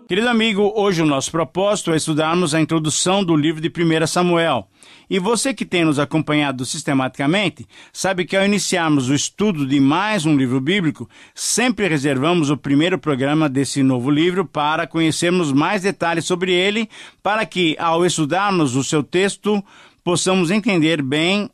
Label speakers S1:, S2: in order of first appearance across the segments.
S1: Querido amigo, hoje o nosso propósito é estudarmos a introdução do livro de 1 Samuel. E você que tem nos acompanhado sistematicamente, sabe que ao iniciarmos o estudo de mais um livro bíblico, sempre reservamos o primeiro programa desse novo livro para conhecermos mais detalhes sobre ele, para que, ao estudarmos o seu texto, possamos entender bem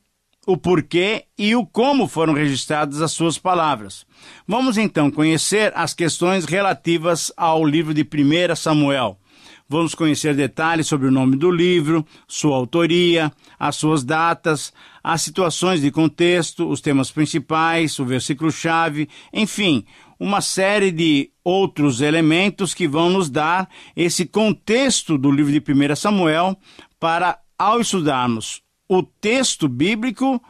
S1: o porquê e o como foram registradas as suas palavras. Vamos então conhecer as questões relativas ao livro de 1 Samuel. Vamos conhecer detalhes sobre o nome do livro, sua autoria, as suas datas, as situações de contexto, os temas principais, o versículo-chave, enfim, uma série de outros elementos que vão nos dar esse contexto do livro de 1 Samuel para, ao estudarmos o texto bíblico,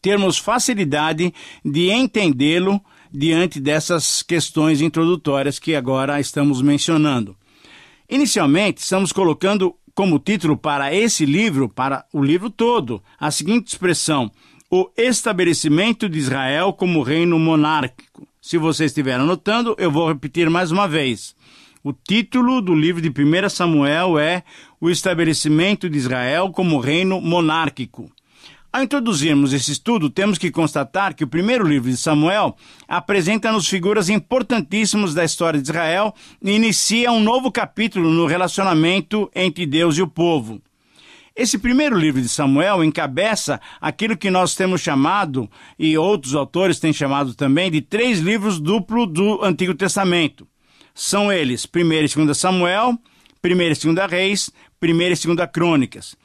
S1: termos facilidade de entendê-lo diante dessas questões introdutórias que agora estamos mencionando. Inicialmente, estamos colocando como título para esse livro, para o livro todo, a seguinte expressão: o estabelecimento de Israel como reino monárquico. Se você estiver anotando, eu vou repetir mais uma vez. O título do livro de 1 Samuel é o estabelecimento de Israel como reino monárquico. Ao introduzirmos esse estudo, temos que constatar que o primeiro livro de Samuel apresenta-nos figuras importantíssimas da história de Israel e inicia um novo capítulo no relacionamento entre Deus e o povo. Esse primeiro livro de Samuel encabeça aquilo que nós temos chamado, e outros autores têm chamado também, de 3 livros duplos do Antigo Testamento. São eles 1 e 2 Samuel, 1 e 2 Reis, 1 e 2 Crônicas.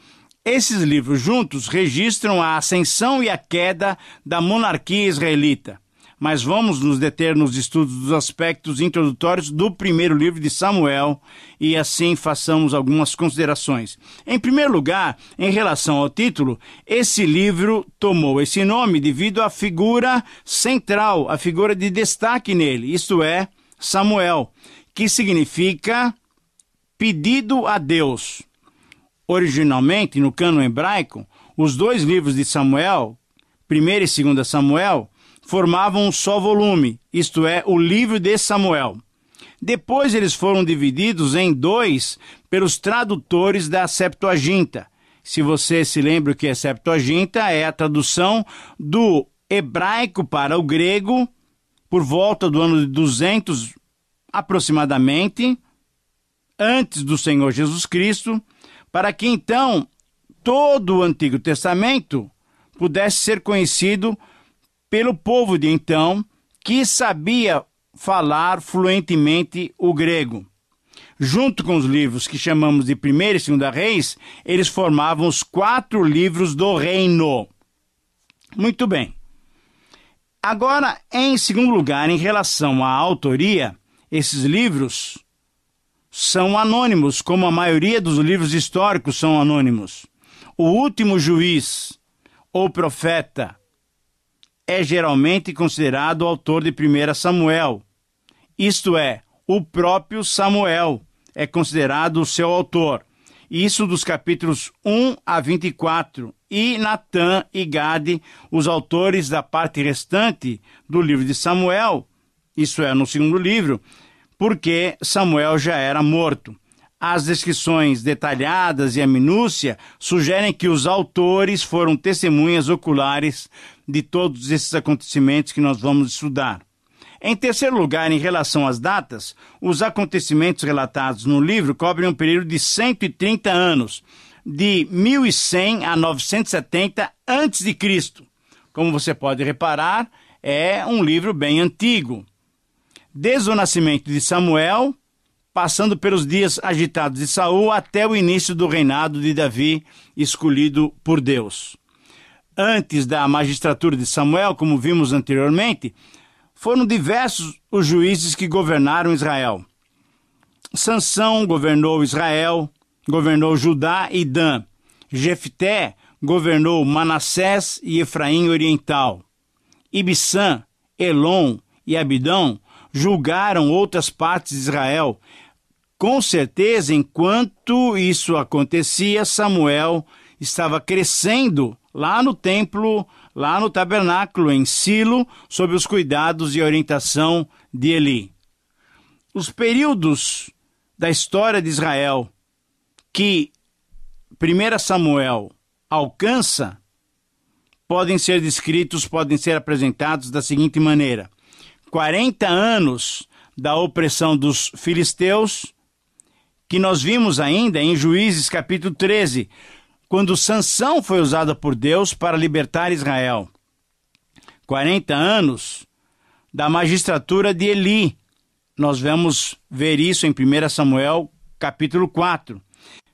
S1: Esses livros juntos registram a ascensão e a queda da monarquia israelita. Mas vamos nos deter nos estudos dos aspectos introdutórios do primeiro livro de Samuel e assim façamos algumas considerações. Em primeiro lugar, em relação ao título, esse livro tomou esse nome devido à figura central, a figura de destaque nele, isto é, Samuel, que significa pedido a Deus. Originalmente, no cânon hebraico, os 2 livros de Samuel, 1 e 2 Samuel, formavam um só volume, isto é, o livro de Samuel. Depois eles foram divididos em 2 pelos tradutores da Septuaginta. Se você se lembra o que é Septuaginta, é a tradução do hebraico para o grego, por volta do ano de 200, aproximadamente, antes do Senhor Jesus Cristo, para que então todo o Antigo Testamento pudesse ser conhecido pelo povo de então, que sabia falar fluentemente o grego. Junto com os livros que chamamos de 1 e 2 Reis, eles formavam os 4 livros do reino. Muito bem. Agora, em segundo lugar, em relação à autoria, esses livros são anônimos, como a maioria dos livros históricos são anônimos. O último juiz ou profeta é geralmente considerado o autor de 1 Samuel. Isto é, o próprio Samuel é considerado o seu autor. Isso dos capítulos 1 a 24. E Natã e Gade, os autores da parte restante do livro de Samuel, isso é, no segundo livro, porque Samuel já era morto. As descrições detalhadas e a minúcia sugerem que os autores foram testemunhas oculares de todos esses acontecimentos que nós vamos estudar. Em terceiro lugar, em relação às datas, os acontecimentos relatados no livro cobrem um período de 130 anos, de 1100 a 970 a.C. Como você pode reparar, é um livro bem antigo. Desde o nascimento de Samuel, passando pelos dias agitados de Saul até o início do reinado de Davi, escolhido por Deus. Antes da magistratura de Samuel, como vimos anteriormente, foram diversos os juízes que governaram Israel. Sansão governou Israel, governou Judá e Dan. Jefté governou Manassés e Efraim Oriental. Ibissã, Elon e Abidão julgaram outras partes de Israel. Com certeza, enquanto isso acontecia, Samuel estava crescendo lá no templo, lá no tabernáculo, em Silo, sob os cuidados e orientação de Eli. Os períodos da história de Israel que 1 Samuel alcança podem ser descritos, podem ser apresentados da seguinte maneira: 40 anos da opressão dos filisteus, que nós vimos ainda em Juízes capítulo 13, quando Sansão foi usado por Deus para libertar Israel. 40 anos da magistratura de Eli. Nós vamos ver isso em 1 Samuel capítulo 4.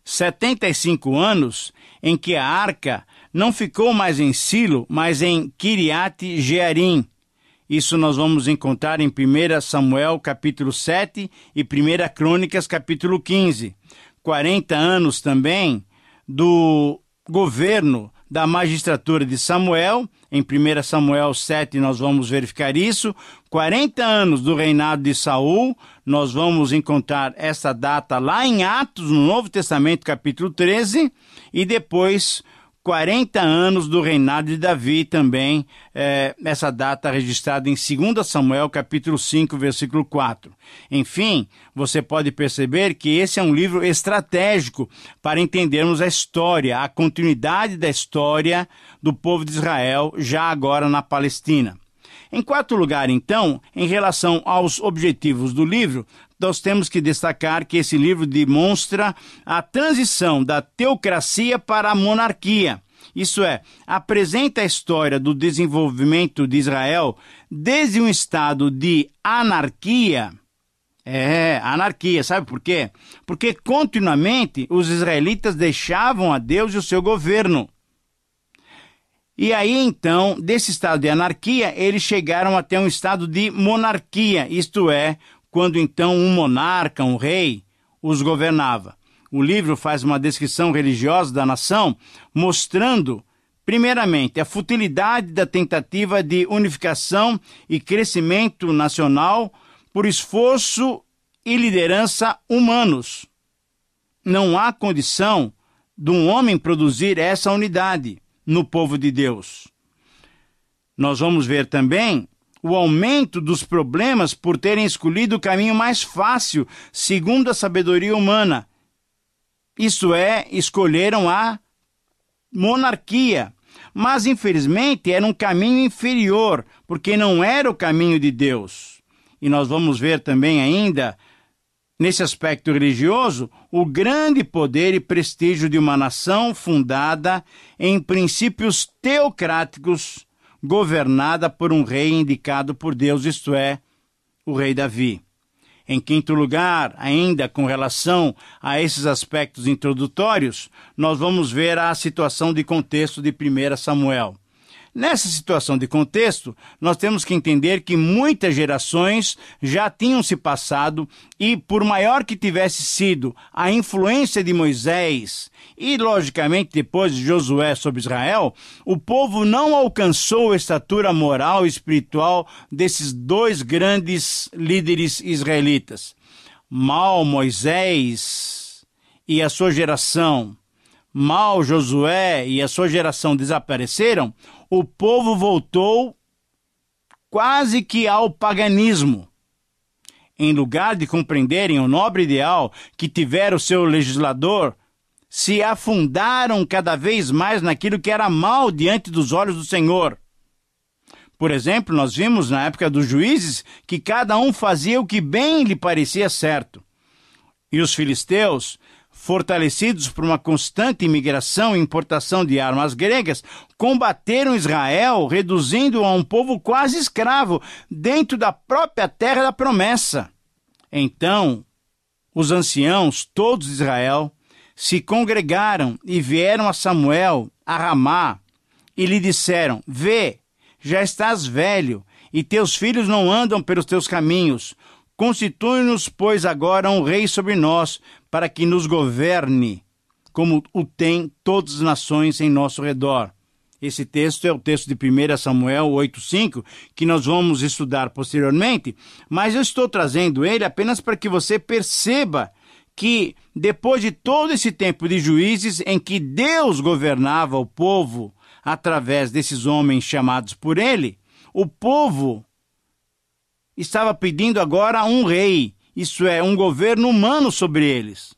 S1: 75 anos em que a arca não ficou mais em Silo, mas em Kiriat Jearim. Isso nós vamos encontrar em 1 Samuel capítulo 7 e 1 Crônicas capítulo 15. 40 anos também do governo da magistratura de Samuel. Em 1 Samuel 7 nós vamos verificar isso. 40 anos do reinado de Saul, nós vamos encontrar essa data lá em Atos, no Novo Testamento, capítulo 13, e depois 40 anos do reinado de Davi também, essa data registrada em 2 Samuel, capítulo 5, versículo 4. Enfim, você pode perceber que esse é um livro estratégico para entendermos a história, a continuidade da história do povo de Israel, já agora na Palestina. Em quarto lugar, então, em relação aos objetivos do livro, nós temos que destacar que esse livro demonstra a transição da teocracia para a monarquia. Isso é, apresenta a história do desenvolvimento de Israel desde um estado de anarquia. Anarquia, sabe por quê? Porque continuamente os israelitas deixavam a Deus e o seu governo. E aí, então, desse estado de anarquia, eles chegaram até um estado de monarquia, isto é, quando então um monarca, um rei, os governava. O livro faz uma descrição religiosa da nação, mostrando, primeiramente, a futilidade da tentativa de unificação e crescimento nacional por esforço e liderança humanos. Não há condição de um homem produzir essa unidade no povo de Deus. Nós vamos ver também o aumento dos problemas por terem escolhido o caminho mais fácil, segundo a sabedoria humana. Isto é, escolheram a monarquia. Mas, infelizmente, era um caminho inferior, porque não era o caminho de Deus. E nós vamos ver também ainda, nesse aspecto religioso, o grande poder e prestígio de uma nação fundada em princípios teocráticos, governada por um rei indicado por Deus, isto é, o rei Davi. Em quinto lugar, ainda com relação a esses aspectos introdutórios, nós vamos ver a situação de contexto de 1 Samuel. Nessa situação de contexto, nós temos que entender que muitas gerações já tinham se passado e, por maior que tivesse sido a influência de Moisés e, logicamente, depois de Josué sobre Israel, o povo não alcançou a estatura moral e espiritual desses dois grandes líderes israelitas. Mal Moisés e a sua geração, mal Josué e a sua geração desapareceram, o povo voltou quase que ao paganismo. Em lugar de compreenderem o nobre ideal que tivera o seu legislador, se afundaram cada vez mais naquilo que era mal diante dos olhos do Senhor. Por exemplo, nós vimos na época dos juízes que cada um fazia o que bem lhe parecia certo. E os filisteus, fortalecidos por uma constante imigração e importação de armas gregas, combateram Israel, reduzindo-o a um povo quase escravo dentro da própria terra da promessa. Então, os anciãos, todos de Israel, se congregaram e vieram a Samuel, a Ramá, e lhe disseram: Vê, já estás velho, e teus filhos não andam pelos teus caminhos. Constitui-nos, pois, agora um rei sobre nós, para que nos governe, como o tem todas as nações em nosso redor. Esse texto é o texto de 1 Samuel 8,5, que nós vamos estudar posteriormente, mas eu estou trazendo ele apenas para que você perceba que, depois de todo esse tempo de juízes em que Deus governava o povo através desses homens chamados por ele, o povo estava pedindo agora um rei, isto é, um governo humano sobre eles.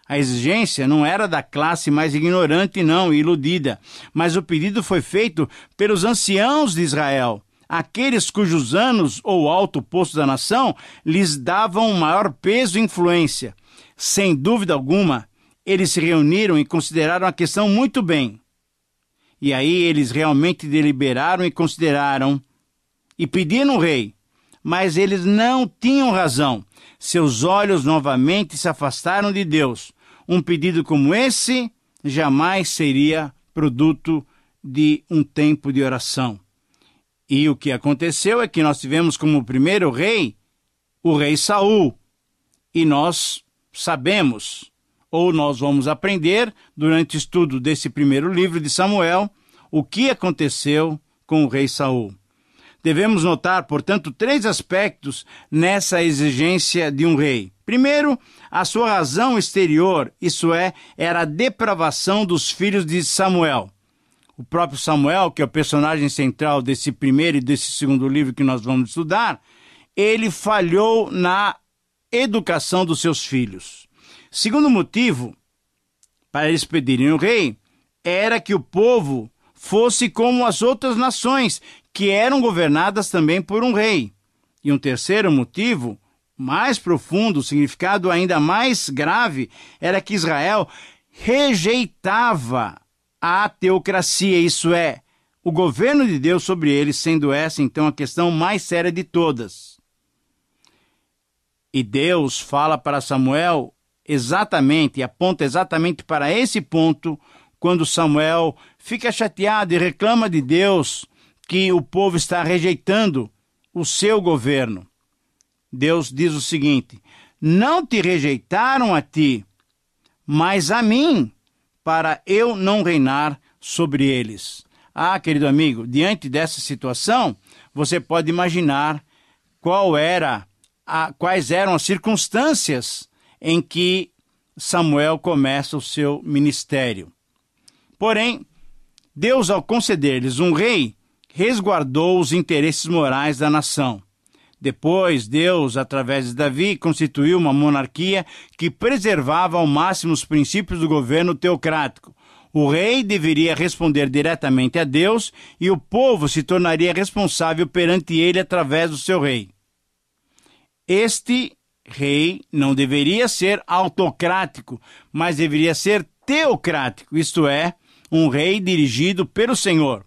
S1: A exigência não era da classe mais ignorante, não, e iludida, mas o pedido foi feito pelos anciãos de Israel, aqueles cujos anos ou alto posto da nação lhes davam maior peso e influência. Sem dúvida alguma, eles se reuniram e consideraram a questão muito bem. E aí eles realmente deliberaram e consideraram e pediram o rei, mas eles não tinham razão. Seus olhos novamente se afastaram de Deus. Um pedido como esse jamais seria produto de um tempo de oração. E o que aconteceu é que nós tivemos como primeiro rei o rei Saul. E nós sabemos, ou nós vamos aprender durante o estudo desse primeiro livro de Samuel, o que aconteceu com o rei Saul. Devemos notar, portanto, 3 aspectos nessa exigência de um rei. Primeiro, a sua razão exterior, isso é, era a depravação dos filhos de Samuel. O próprio Samuel, que é o personagem central desse primeiro e desse segundo livro que nós vamos estudar, ele falhou na educação dos seus filhos. Segundo motivo, para eles pedirem o rei, era que o povo fosse como as outras nações, que eram governadas também por um rei. E um terceiro motivo, mais profundo, significado ainda mais grave, era que Israel rejeitava a teocracia, isso é, o governo de Deus sobre eles, sendo essa então a questão mais séria de todas. E Deus fala para Samuel exatamente, aponta exatamente para esse ponto, quando Samuel fica chateado e reclama de Deus que o povo está rejeitando o seu governo. Deus diz o seguinte: não te rejeitaram a ti, mas a mim, para eu não reinar sobre eles. Ah, querido amigo, diante dessa situação, você pode imaginar quais eram as circunstâncias em que Samuel começa o seu ministério. Porém, Deus, ao conceder-lhes um rei, resguardou os interesses morais da nação. Depois, Deus, através de Davi, constituiu uma monarquia que preservava ao máximo os princípios do governo teocrático. O rei deveria responder diretamente a Deus e o povo se tornaria responsável perante ele através do seu rei. Este rei não deveria ser autocrático, mas deveria ser teocrático, isto é, um rei dirigido pelo Senhor.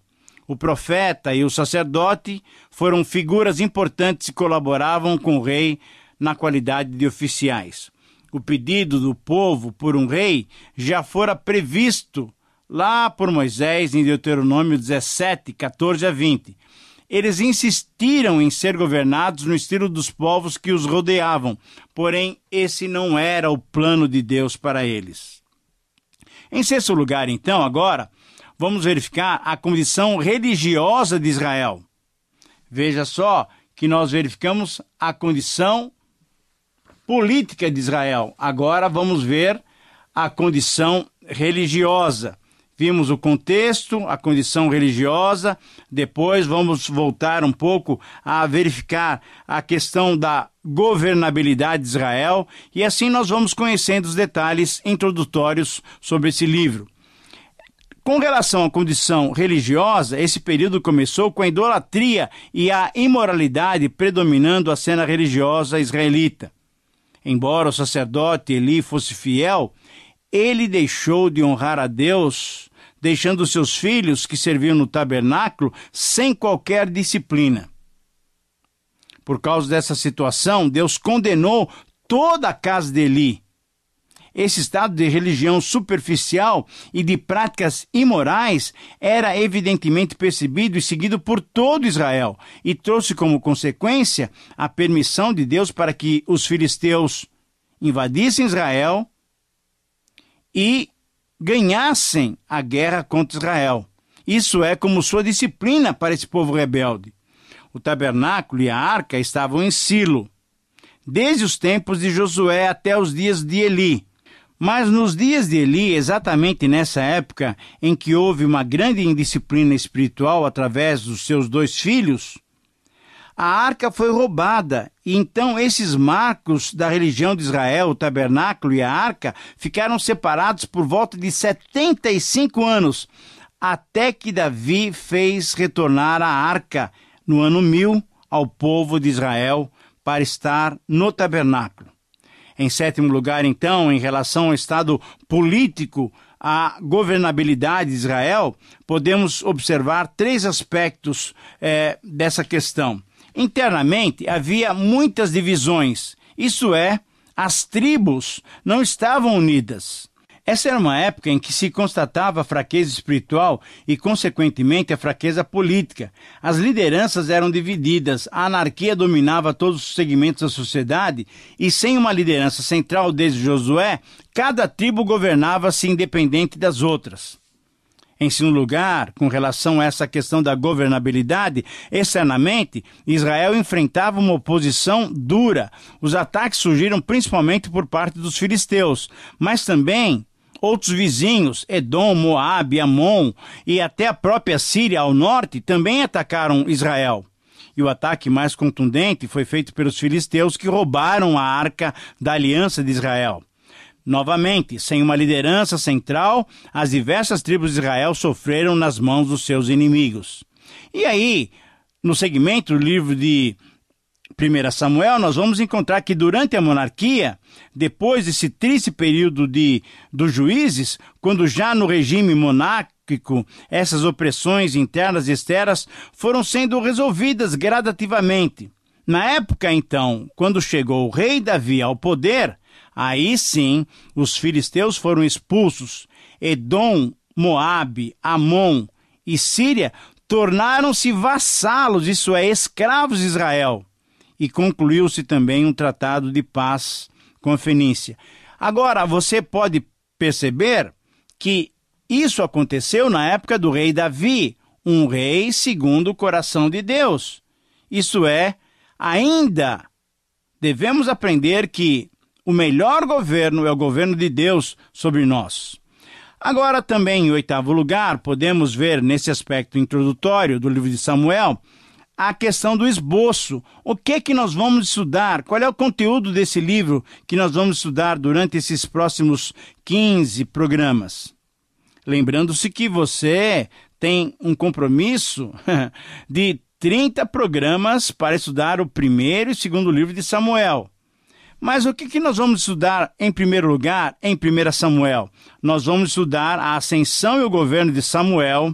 S1: O profeta e o sacerdote foram figuras importantes e colaboravam com o rei na qualidade de oficiais. O pedido do povo por um rei já fora previsto lá por Moisés em Deuteronômio 17, 14 a 20. Eles insistiram em ser governados no estilo dos povos que os rodeavam, porém esse não era o plano de Deus para eles. Em sexto lugar, então, agora, vamos verificar a condição religiosa de Israel. Veja só que nós verificamos a condição política de Israel. Agora vamos ver a condição religiosa. Vimos o contexto, a condição religiosa, depois vamos voltar um pouco a verificar a questão da governabilidade de Israel, e assim nós vamos conhecendo os detalhes introdutórios sobre esse livro. Com relação à condição religiosa, esse período começou com a idolatria e a imoralidade predominando a cena religiosa israelita. Embora o sacerdote Eli fosse fiel, ele deixou de honrar a Deus, deixando seus filhos que serviam no tabernáculo sem qualquer disciplina. Por causa dessa situação, Deus condenou toda a casa de Eli. Esse estado de religião superficial e de práticas imorais era evidentemente percebido e seguido por todo Israel e trouxe como consequência a permissão de Deus para que os filisteus invadissem Israel e ganhassem a guerra contra Israel. Isso é como sua disciplina para esse povo rebelde. O tabernáculo e a arca estavam em Silo, desde os tempos de Josué até os dias de Eli. Mas nos dias de Eli, exatamente nessa época em que houve uma grande indisciplina espiritual através dos seus 2 filhos, a arca foi roubada, e então esses marcos da religião de Israel, o tabernáculo e a arca, ficaram separados por volta de 75 anos, até que Davi fez retornar a arca no ano 1000 ao povo de Israel para estar no tabernáculo. Em sétimo lugar, então, em relação ao estado político, a governabilidade de Israel, podemos observar 3 aspectos dessa questão. Internamente, havia muitas divisões, isso é, as tribos não estavam unidas. Essa era uma época em que se constatava a fraqueza espiritual e, consequentemente, a fraqueza política. As lideranças eram divididas, a anarquia dominava todos os segmentos da sociedade e, sem uma liderança central desde Josué, cada tribo governava-se independente das outras. Em segundo lugar, com relação a essa questão da governabilidade, externamente, Israel enfrentava uma oposição dura. Os ataques surgiram principalmente por parte dos filisteus, mas também outros vizinhos, Edom, Moabe, Amon e até a própria Síria ao norte também atacaram Israel. E o ataque mais contundente foi feito pelos filisteus, que roubaram a arca da aliança de Israel. Novamente, sem uma liderança central, as diversas tribos de Israel sofreram nas mãos dos seus inimigos. E aí, no segmento do livro de 1 Samuel, nós vamos encontrar que durante a monarquia, depois desse triste período dos juízes, quando já no regime monárquico, essas opressões internas e externas foram sendo resolvidas gradativamente. Na época, então, quando chegou o rei Davi ao poder, aí sim, os filisteus foram expulsos. Edom, Moabe, Amon e Síria tornaram-se vassalos, isso é, escravos de Israel. E concluiu-se também um tratado de paz com a Fenícia. Agora, você pode perceber que isso aconteceu na época do rei Davi, um rei segundo o coração de Deus. Isso é, ainda devemos aprender que o melhor governo é o governo de Deus sobre nós. Agora, também, em 8º lugar, podemos ver nesse aspecto introdutório do livro de Samuel a questão do esboço. O que nós vamos estudar? Qual é o conteúdo desse livro que nós vamos estudar durante esses próximos 15 programas? Lembrando-se que você tem um compromisso de 30 programas para estudar o 1º e 2º livro de Samuel. Mas o que nós vamos estudar em primeiro lugar em 1 Samuel? Nós vamos estudar a ascensão e o governo de Samuel.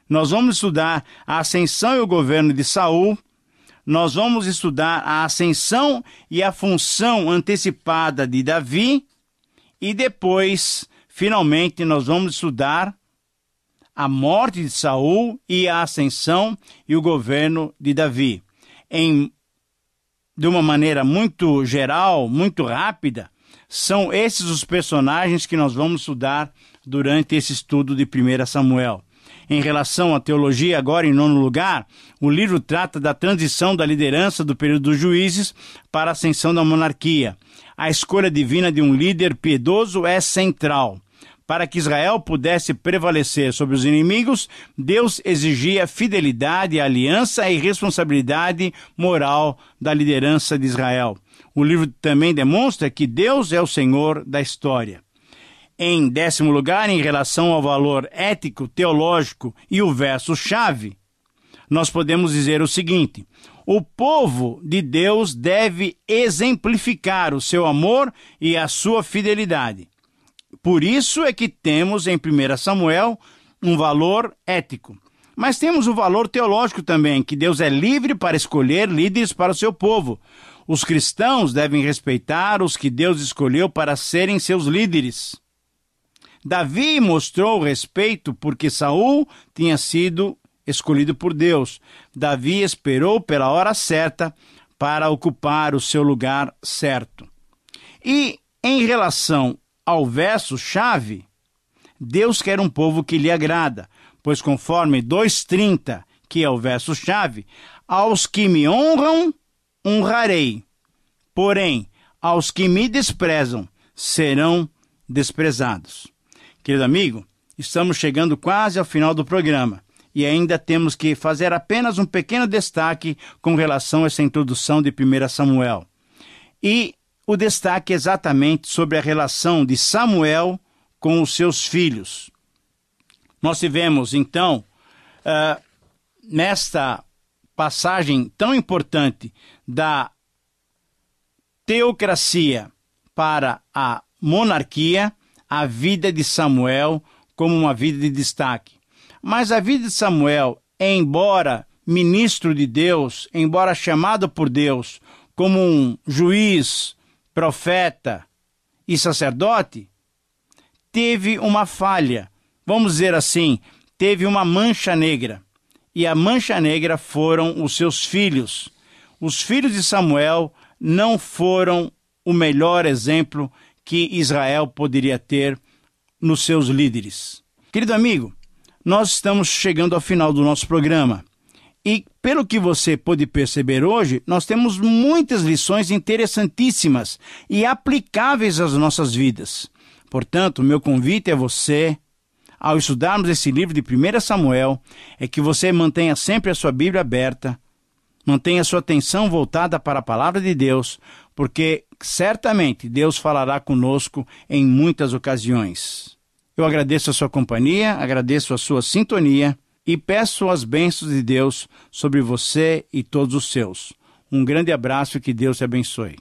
S1: Nós vamos estudar a ascensão e o governo de Saul. Nós vamos estudar a ascensão e a função antecipada de Davi. E depois, finalmente, nós vamos estudar a morte de Saul e a ascensão e o governo de Davi. De uma maneira muito geral, muito rápida, são esses os personagens que nós vamos estudar durante esse estudo de 1 Samuel. Em relação à teologia, agora em 9º lugar, o livro trata da transição da liderança do período dos juízes para a ascensão da monarquia. A escolha divina de um líder piedoso é central. Para que Israel pudesse prevalecer sobre os inimigos, Deus exigia fidelidade, aliança e responsabilidade moral da liderança de Israel. O livro também demonstra que Deus é o Senhor da história. Em 10º lugar, em relação ao valor ético, teológico e o verso-chave, nós podemos dizer o seguinte: o povo de Deus deve exemplificar o seu amor e a sua fidelidade. Por isso é que temos em 1 Samuel um valor ético. Mas temos o valor teológico também, que Deus é livre para escolher líderes para o seu povo. Os cristãos devem respeitar os que Deus escolheu para serem seus líderes. Davi mostrou respeito porque Saul tinha sido escolhido por Deus. Davi esperou pela hora certa para ocupar o seu lugar certo. E em relação ao verso-chave, Deus quer um povo que lhe agrada, pois conforme 2:30, que é o verso-chave, aos que me honram, honrarei, porém, aos que me desprezam, serão desprezados. Querido amigo, estamos chegando quase ao final do programa. e ainda temos que fazer apenas um pequeno destaque com relação a essa introdução de 1 Samuel. E o destaque é exatamente sobre a relação de Samuel com os seus filhos. Nós tivemos, então, nesta passagem tão importante da teocracia para a monarquia, a vida de Samuel como uma vida de destaque. Mas a vida de Samuel, embora ministro de Deus, embora chamado por Deus como um juiz, profeta e sacerdote, teve uma falha, vamos dizer assim, teve uma mancha negra. E a mancha negra foram os seus filhos. Os filhos de Samuel não foram o melhor exemplo que Israel poderia ter nos seus líderes. Querido amigo, nós estamos chegando ao final do nosso programa. E pelo que você pôde perceber hoje, nós temos muitas lições interessantíssimas e aplicáveis às nossas vidas. Portanto, meu convite a você, ao estudarmos esse livro de 1 Samuel, é que você mantenha sempre a sua Bíblia aberta, mantenha a sua atenção voltada para a palavra de Deus, porque certamente Deus falará conosco em muitas ocasiões. Eu agradeço a sua companhia, agradeço a sua sintonia e peço as bênçãos de Deus sobre você e todos os seus. Um grande abraço e que Deus te abençoe.